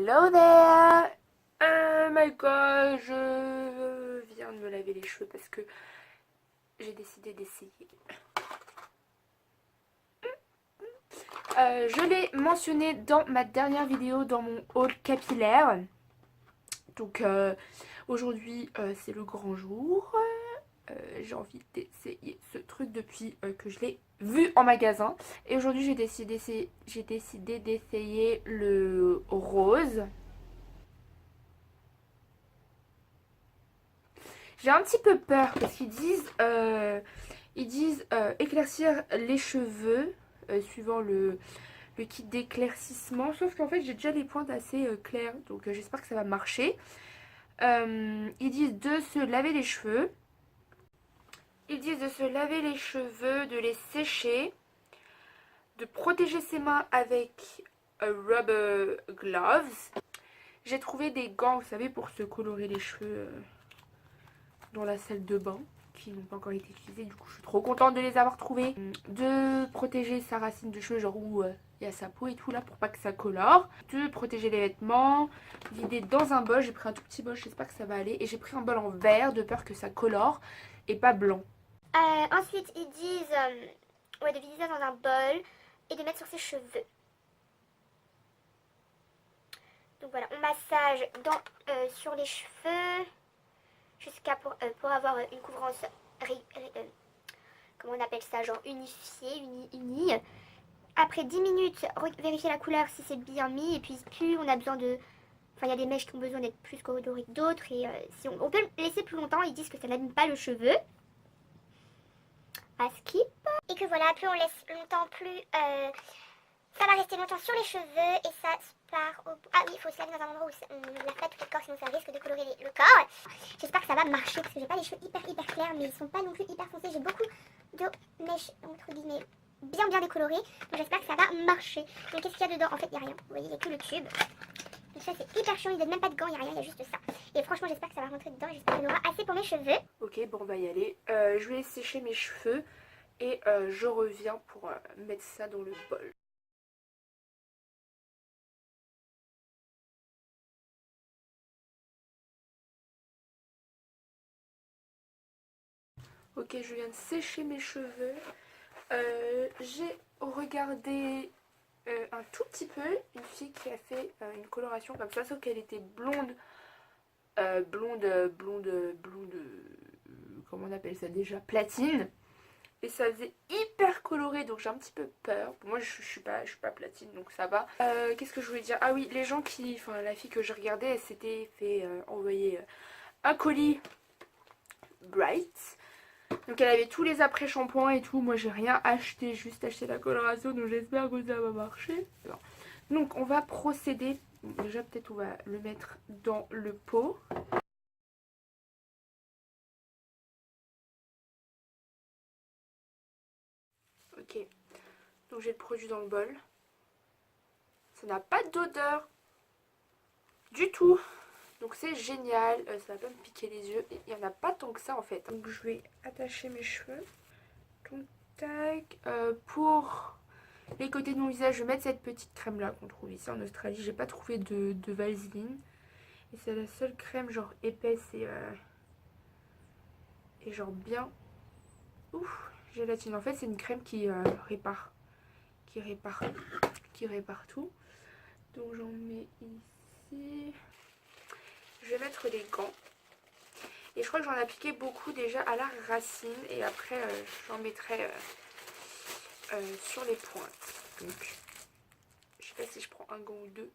Hello there! Oh my god, je viens de me laver les cheveux parce que j'ai décidé d'essayer. Je l'ai mentionné dans ma dernière vidéo dans mon haul capillaire. Donc aujourd'hui c'est le grand jour. J'ai envie d'essayer ce truc depuis que je l'ai vu en magasin. Et aujourd'hui j'ai décidé d'essayer le rose. J'ai un petit peu peur parce qu'ils disent éclaircir les cheveux suivant le kit d'éclaircissement. Sauf qu'en fait j'ai déjà les pointes assez claires, donc j'espère que ça va marcher. Ils disent de se laver les cheveux. Ils disent de se laver les cheveux, de les sécher, de protéger ses mains avec rubber gloves. J'ai trouvé des gants, vous savez, pour se colorer les cheveux dans la salle de bain, qui n'ont pas encore été utilisés. Du coup, je suis trop contente de les avoir trouvés. De protéger sa racine de cheveux, genre où il y a sa peau et tout là, pour pas que ça colore. De protéger les vêtements. Vider dans un bol. J'ai pris un tout petit bol, j'espère que ça va aller. Et j'ai pris un bol en verre, de peur que ça colore et pas blanc. Ensuite, ils disent ouais, de vider ça dans un bol et de mettre sur ses cheveux. Donc voilà, on massage sur les cheveux jusqu'à pour avoir une couvrance, comment on appelle ça, genre unifiée, unie. Après 10 minutes, vérifier la couleur si c'est bien mis. Et puis plus on a besoin de... Enfin, il y a des mèches qui ont besoin d'être plus colorées que d'autres. Et si on peut le laisser plus longtemps, ils disent que ça n'abîme pas le cheveu. À skip. Et que voilà, plus on laisse longtemps, plus ça va rester longtemps sur les cheveux et ça se part au bout. Ah oui, il faut se laver dans un endroit où on ne lave pas tout le corps, sinon ça risque de colorer le corps. J'espère que ça va marcher parce que j'ai pas les cheveux hyper clairs, mais ils sont pas non plus hyper foncés. J'ai beaucoup de mèches, entre guillemets, bien décolorées. Donc j'espère que ça va marcher. Donc qu'est-ce qu'il y a dedans? En fait, il n'y a rien. Vous voyez, il n'y a que le tube. Donc ça, c'est hyper chiant. Ils donnent même pas de gants, il n'y a rien, il y a juste ça. Et franchement, j'espère que ça va rentrer dedans et j'espère qu'il y en aura assez pour mes cheveux. Ok, bon, on va y aller. Je vais sécher mes cheveux et je reviens pour mettre ça dans le bol. Ok, je viens de sécher mes cheveux. J'ai regardé un tout petit peu une fille qui a fait une coloration comme ça, sauf qu'elle était blonde, comment on appelle ça déjà, platine. Et ça faisait hyper coloré, donc j'ai un petit peu peur. Moi je suis pas platine, donc ça va. Qu'est-ce que je voulais dire? Ah oui, les gens qui, enfin la fille que je regardais, elle s'était fait envoyer un colis Bright. Donc elle avait tous les après-shampoings et tout. Moi j'ai rien acheté, juste acheté la coloration. Donc j'espère que ça va marcher. Alors, donc on va procéder. Déjà peut-être on va le mettre dans le pot. Ok. Donc j'ai le produit dans le bol. Ça n'a pas d'odeur du tout. Donc c'est génial. Ça va pas me piquer les yeux. Et il n'y en a pas tant que ça en fait. Donc je vais attacher mes cheveux. Donc tac. Pour les côtés de mon visage, je vais mettre cette petite crème là qu'on trouve ici en Australie. J'ai pas trouvé de Vaseline. Et c'est la seule crème genre épaisse et genre bien ouf, gélatine. En fait c'est une crème qui répare. Qui répare tout. Donc j'en mets ici. Je vais mettre les gants. Et je crois que j'en ai appliqué beaucoup déjà à la racine. Et après j'en mettrai sur les pointes. Donc je sais pas si je prends un gant ou deux.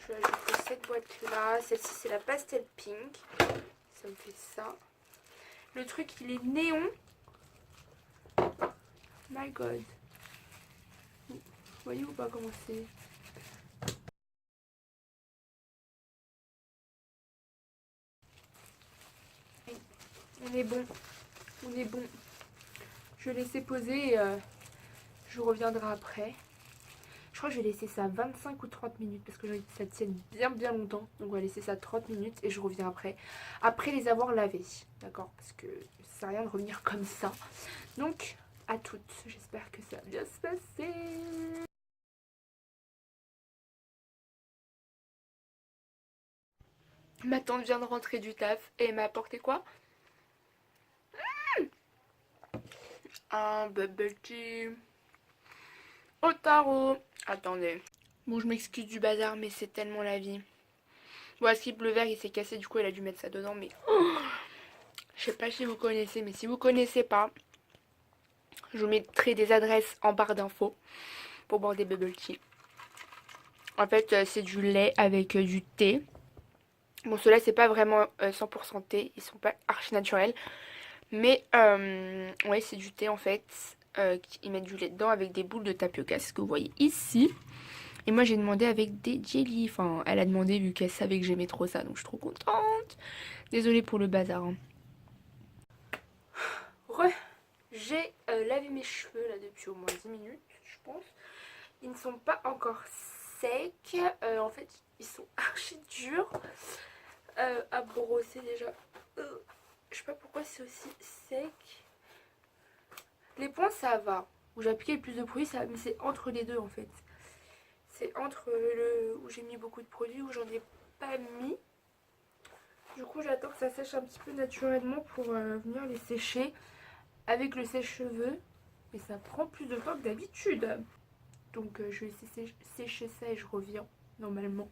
Je vais ajouter cette boîte là. Celle-ci c'est la pastel pink. Ça me fait ça. Le truc il est néon. My god. Vous voyez ou pas comment c'est? On est bon. On est bon. Je vais laisser poser et Je reviendrai après. Je crois que je vais laisser ça 25 ou 30 minutes parce que j'ai envie que ça tienne bien longtemps. Donc on va laisser ça 30 minutes et je reviens après. Après les avoir lavés. D'accord? Parce que ça sert à rien de revenir comme ça. Donc à toutes. J'espère que ça va bien se passer. Ma tante vient de rentrer du taf et elle m'a apporté quoi? Un bubble tea au tarot. Attendez. Bon, je m'excuse du bazar, mais c'est tellement la vie. Bon, à Skip, le verre il s'est cassé, du coup elle a dû mettre ça dedans, mais je sais pas si vous connaissez, mais si vous connaissez pas, je vous mettrai des adresses en barre d'infos pour boire des bubble tea. En fait, c'est du lait avec du thé. Bon, ceux-là, c'est pas vraiment 100% thé, ils sont pas archi naturels. Mais, ouais, c'est du thé en fait. Ils mettent du lait dedans avec des boules de tapioca, c'est ce que vous voyez ici. Et moi, j'ai demandé avec des jelly. Enfin, elle a demandé vu qu'elle savait que j'aimais trop ça, donc je suis trop contente. Désolée pour le bazar. Hein. J'ai lavé mes cheveux là depuis au moins 10 minutes, je pense. Ils ne sont pas encore secs. En fait, ils sont archi durs à brosser déjà. Je sais pas pourquoi c'est aussi sec. Les points, ça va. Où j'ai appliqué le plus de produits, ça va. Mais c'est entre les deux en fait. C'est entre le où j'ai mis beaucoup de produits, où j'en ai pas mis. Du coup, j'attends que ça sèche un petit peu naturellement pour venir les sécher avec le sèche-cheveux. Et ça prend plus de temps que d'habitude. Donc je vais laisser sécher ça et je reviens normalement.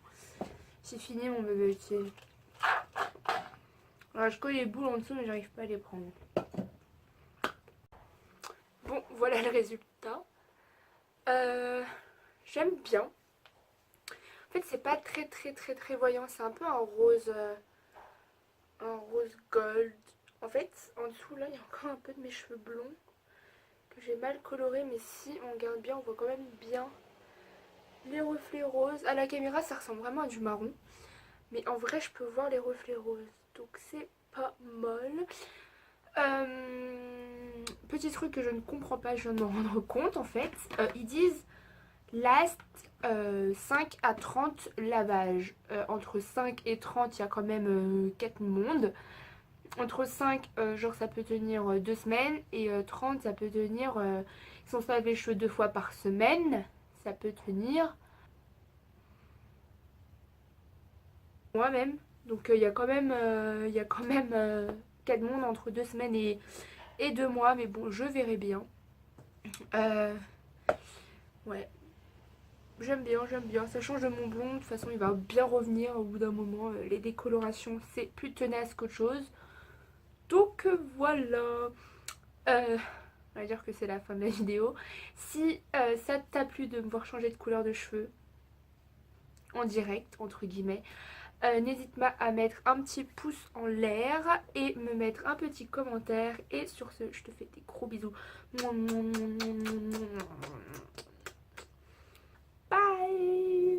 C'est fini mon bébé. Alors je colle les boules en dessous mais j'arrive pas à les prendre. Bon voilà le résultat. J'aime bien. En fait c'est pas très voyant. C'est un peu un rose gold. En fait en dessous là il y a encore un peu de mes cheveux blonds que j'ai mal coloré, mais si on regarde bien on voit quand même bien les reflets roses. À la caméra ça ressemble vraiment à du marron, mais en vrai je peux voir les reflets roses, donc c'est pas mal. Petit truc que je ne comprends pas, je viens de me rendre compte en fait, ils disent last 5 à 30 lavages. Entre 5 et 30 il y a quand même 4 mondes. Entre 5 genre ça peut tenir 2 semaines, et 30 ça peut tenir si on se lave les cheveux 2 fois par semaine, ça peut tenir moi-même. Donc il y a quand même 4 mondes entre 2 semaines et 2 mois, mais bon je verrai bien. Ouais, j'aime bien, ça change de mon blond, de toute façon il va bien revenir au bout d'un moment. Les décolorations c'est plus tenace qu'autre chose. Donc voilà. On va dire que c'est la fin de la vidéo. Si ça t'a plu de me voir changer de couleur de cheveux en direct, entre guillemets, n'hésite pas à mettre un petit pouce en l'air et me mettre un petit commentaire. Et sur ce, je te fais des gros bisous. Bye.